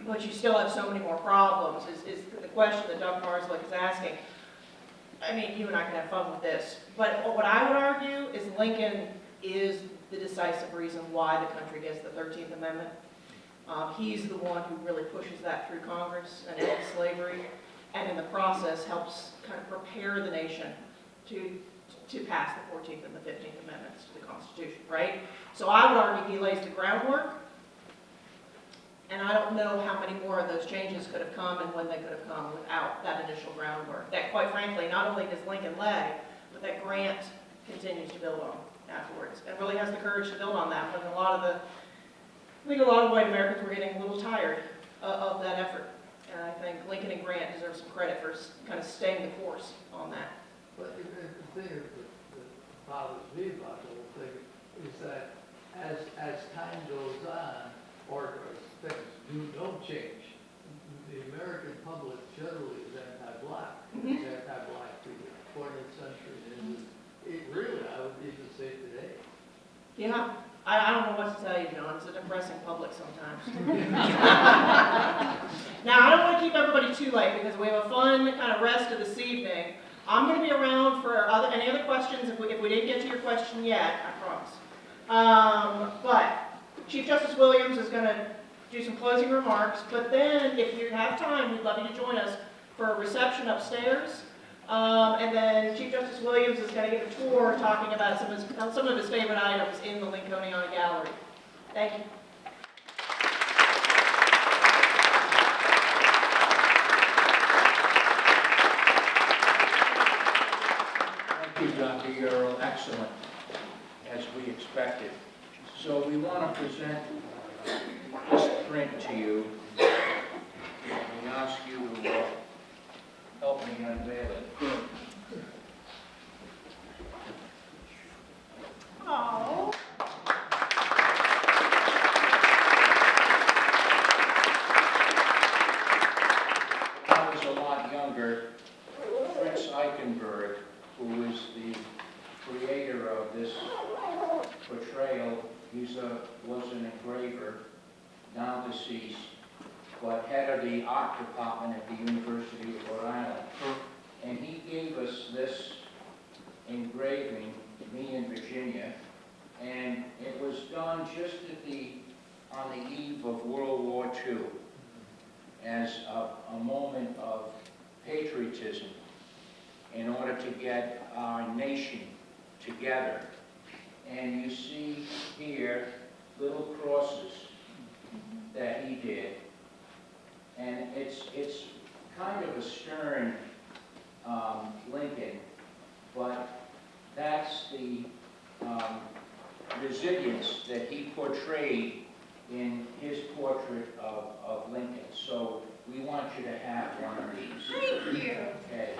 but you still have so many more problems, is the question that Doug Marslick is asking. I mean, you and I can have fun with this, but what I would argue is Lincoln is the decisive reason why the country gets the 13th Amendment. He's the one who really pushes that through Congress and ends slavery, and in the process helps kind of prepare the nation to pass the 14th and the 15th Amendments to the Constitution, right? So I would argue he lays the groundwork, and I don't know how many more of those changes could have come and when they could have come without that initial groundwork. That, quite frankly, not only does Lincoln lay, but that Grant continues to build on afterwards, and really has the courage to build on that when I think a lot of white Americans were getting a little tired of that effort. And I think Lincoln and Grant deserve some credit for kind of staying the course on that. But the thing that bothers me about the whole thing is that as time goes on, or as things don't change, the American public generally is anti-black. It's anti-black through the 20th century. And it really, I would even say today. Yeah. I don't know what to tell you, John. It's a depressing public sometimes. Now, I don't want to keep everybody too late because we have a fun kind of rest of this evening. I'm going to be around for any other questions if we didn't get to your question yet, I promise. But Chief Justice Williams is going to do some closing remarks. But then, if you have time, we'd love you to join us for a reception upstairs. And then Chief Justice Williams is going to give a tour talking about some of his favorite items in the Lincolniana Gallery. Thank you. Thank you, Dr. Ural. Excellent, as we expected. So we want to present this print to you. We ask you to help me unveil it. Oh. When I was a lot younger, Fritz Eichenberg, who is the creator of this portrayal, was an engraver, now deceased, but head of the art department at the University of Rhode Island. And he gave us this engraving, me in Virginia, and it was done just on the eve of World War II as a moment of patriotism in order to get our nation together. And you see here little crosses that he did, and it's kind of a stern Lincoln, but that's the resilience that he portrayed in his portrait of Lincoln. So we want you to have one of these. Thank you. Okay.